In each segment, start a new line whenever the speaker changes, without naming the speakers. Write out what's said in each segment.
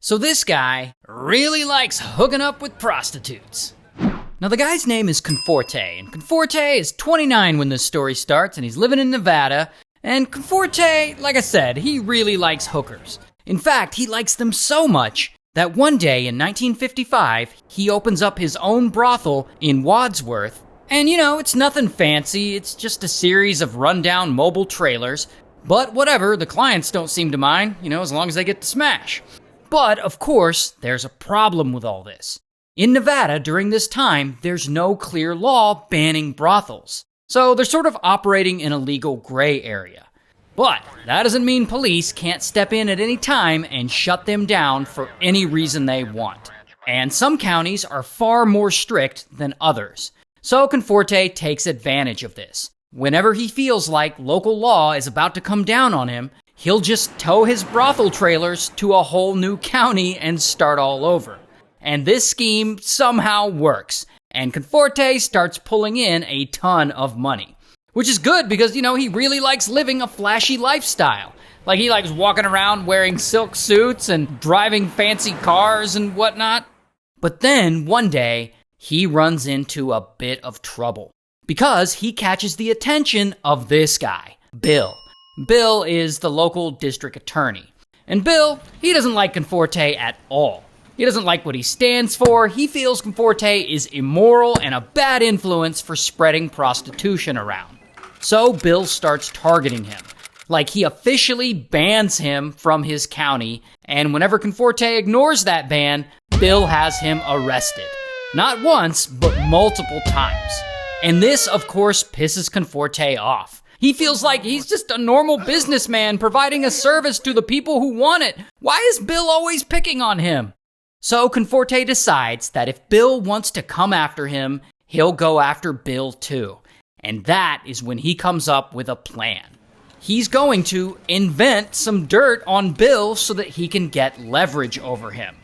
So this guy really likes hooking up with prostitutes. Now the guy's name is Conforte, and Conforte is 29 when this story starts, and he's living in Nevada. And Conforte, like I said, he really likes hookers. In fact, he likes them so much that one day in 1955, he opens up his own brothel in Wadsworth. And it's nothing fancy, it's just a series of rundown mobile trailers. But whatever, the clients don't seem to mind, as long as they get to smash. But, of course, there's a problem with all this. In Nevada, during this time, there's no clear law banning brothels. So they're sort of operating in a legal gray area. But that doesn't mean police can't step in at any time and shut them down for any reason they want. And some counties are far more strict than others. So Conforte takes advantage of this. Whenever he feels like local law is about to come down on him, he'll just tow his brothel trailers to a whole new county and start all over. And this scheme somehow works, and Conforte starts pulling in a ton of money. Which is good because, he really likes living a flashy lifestyle. Like, he likes walking around wearing silk suits and driving fancy cars and whatnot. But then, one day, he runs into a bit of trouble. Because he catches the attention of this guy, Bill. Bill is the local district attorney. And Bill, he doesn't like Conforte at all. He doesn't like what he stands for. He feels Conforte is immoral and a bad influence for spreading prostitution around. So Bill starts targeting him. Like, he officially bans him from his county, and whenever Conforte ignores that ban, Bill has him arrested. Not once, but multiple times. And this, of course, pisses Conforte off. He feels like he's just a normal businessman providing a service to the people who want it. Why is Bill always picking on him? So Conforte decides that if Bill wants to come after him, he'll go after Bill too. And that is when he comes up with a plan. He's going to invent some dirt on Bill so that he can get leverage over him.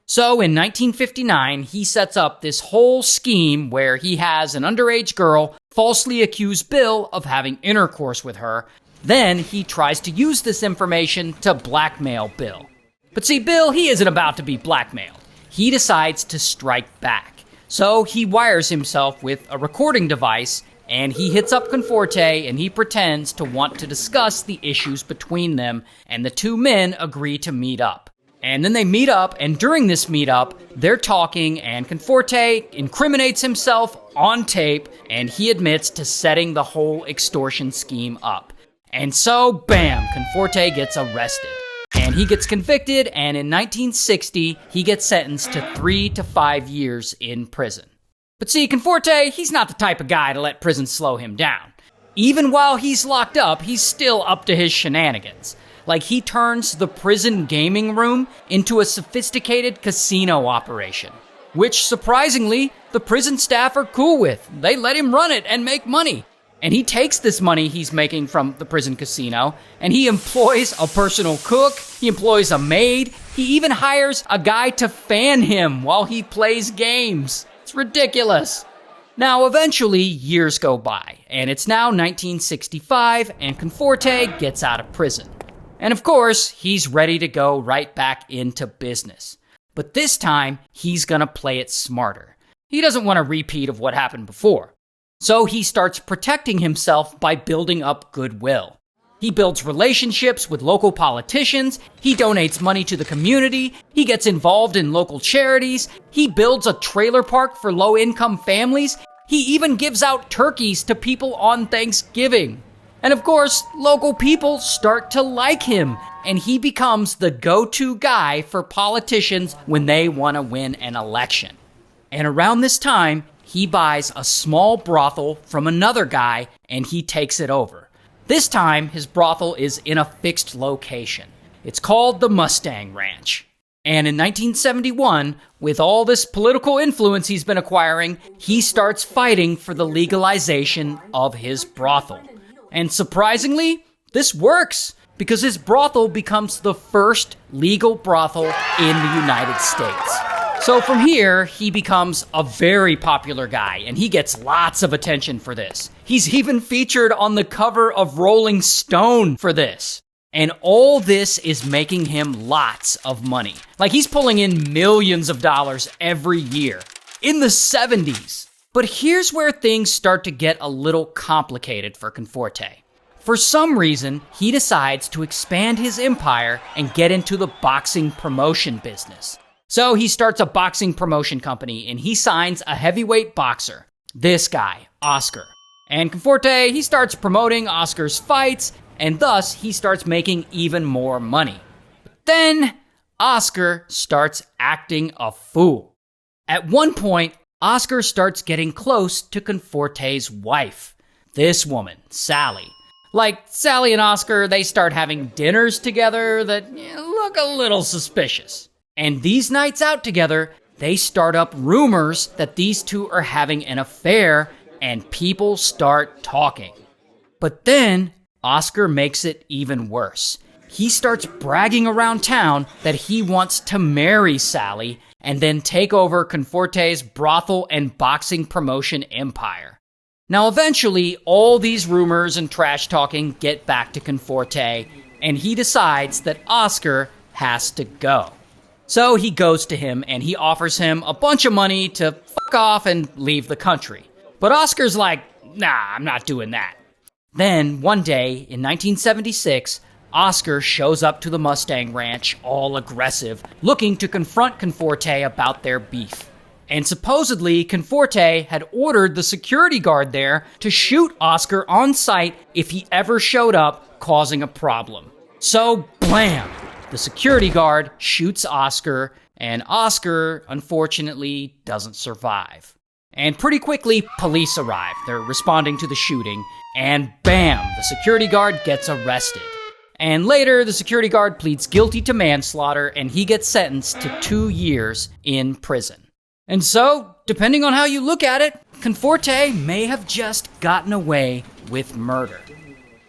So in 1959, he sets up this whole scheme where he has an underage girl falsely accuse Bill of having intercourse with her. Then he tries to use this information to blackmail Bill. But see, Bill, he isn't about to be blackmailed. He decides to strike back. So he wires himself with a recording device, and he hits up Conforte, and he pretends to want to discuss the issues between them, and the two men agree to meet up. And then they meet up, and during this meetup, they're talking, and Conforte incriminates himself on tape, and he admits to setting the whole extortion scheme up. And so, bam, Conforte gets arrested. And he gets convicted, and in 1960, he gets sentenced to 3 to 5 years in prison. But see, Conforte, he's not the type of guy to let prison slow him down. Even while he's locked up, he's still up to his shenanigans. Like, he turns the prison gaming room into a sophisticated casino operation, which, surprisingly, the prison staff are cool with. They let him run it and make money. And he takes this money he's making from the prison casino, and he employs a personal cook, he employs a maid, he even hires a guy to fan him while he plays games. It's ridiculous. Now, eventually, years go by, and it's now 1965, and Conforte gets out of prison. And of course, he's ready to go right back into business. But this time, he's gonna play it smarter. He doesn't want a repeat of what happened before. So he starts protecting himself by building up goodwill. He builds relationships with local politicians, he donates money to the community, he gets involved in local charities, he builds a trailer park for low-income families, he even gives out turkeys to people on Thanksgiving. And of course, local people start to like him, and he becomes the go-to guy for politicians when they want to win an election. And around this time, he buys a small brothel from another guy, and he takes it over. This time, his brothel is in a fixed location. It's called the Mustang Ranch. And in 1971, with all this political influence he's been acquiring, he starts fighting for the legalization of his brothel. And surprisingly, this works, because his brothel becomes the first legal brothel in the United States. So from here, he becomes a very popular guy, and he gets lots of attention for this. He's even featured on the cover of Rolling Stone for this. And all this is making him lots of money. Like, he's pulling in millions of dollars every year. In the 70s. But here's where things start to get a little complicated for Conforte. For some reason, he decides to expand his empire and get into the boxing promotion business. So he starts a boxing promotion company and he signs a heavyweight boxer. This guy, Oscar. And Conforte, he starts promoting Oscar's fights, and thus he starts making even more money. But then, Oscar starts acting a fool. At one point, Oscar starts getting close to Conforte's wife. This woman, Sally. Like, Sally and Oscar, they start having dinners together that look a little suspicious. And these nights out together, they start up rumors that these two are having an affair, and people start talking. But then, Oscar makes it even worse. He starts bragging around town that he wants to marry Sally and then take over Conforte's brothel and boxing promotion empire. Now, eventually, all these rumors and trash talking get back to Conforte, and he decides that Oscar has to go. So he goes to him and he offers him a bunch of money to fuck off and leave the country. But Oscar's like, nah, I'm not doing that. Then, one day, in 1976, Oscar shows up to the Mustang Ranch, all aggressive, looking to confront Conforte about their beef. And supposedly, Conforte had ordered the security guard there to shoot Oscar on sight if he ever showed up, causing a problem. So, blam! The security guard shoots Oscar, and Oscar, unfortunately, doesn't survive. And pretty quickly, police arrive. They're responding to the shooting, and bam, the security guard gets arrested. And later, the security guard pleads guilty to manslaughter, and he gets sentenced to 2 years in prison. And so, depending on how you look at it, Conforte may have just gotten away with murder.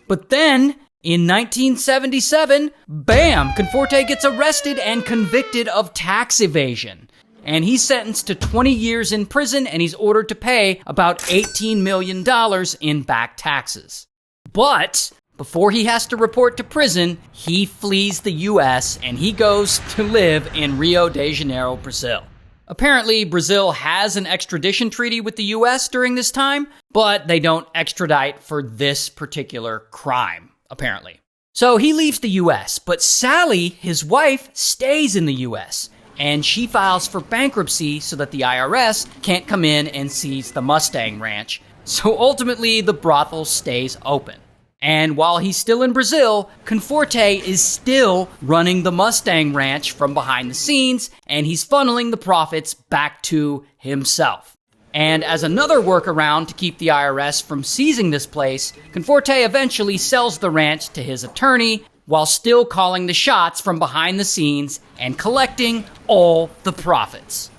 But then, in 1977, bam, Conforte gets arrested and convicted of tax evasion. And he's sentenced to 20 years in prison, and he's ordered to pay about $18 million in back taxes. But before he has to report to prison, he flees the US and he goes to live in Rio de Janeiro, Brazil. Apparently, Brazil has an extradition treaty with the US during this time, but they don't extradite for this particular crime, apparently. So he leaves the US, but Sally, his wife, stays in the US. And she files for bankruptcy so that the IRS can't come in and seize the Mustang Ranch. So ultimately, the brothel stays open. And while he's still in Brazil, Conforte is still running the Mustang Ranch from behind the scenes, and he's funneling the profits back to himself. And as another workaround to keep the IRS from seizing this place, Conforte eventually sells the ranch to his attorney, while still calling the shots from behind the scenes and collecting all the profits.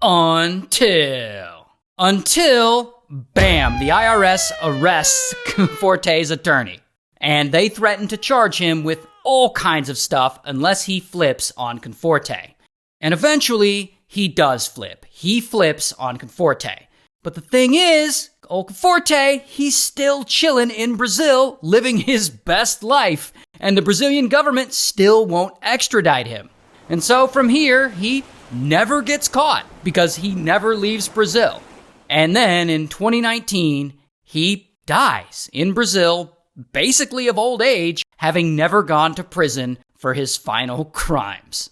Until, bam, the IRS arrests Conforte's attorney. And they threaten to charge him with all kinds of stuff unless he flips on Conforte. And eventually, he does flip. He flips on Conforte. But the thing is, old Conforte, he's still chilling in Brazil, living his best life, and the Brazilian government still won't extradite him. And so from here, he never gets caught because he never leaves Brazil. And then in 2019, he dies in Brazil, basically of old age, having never gone to prison for his final crimes.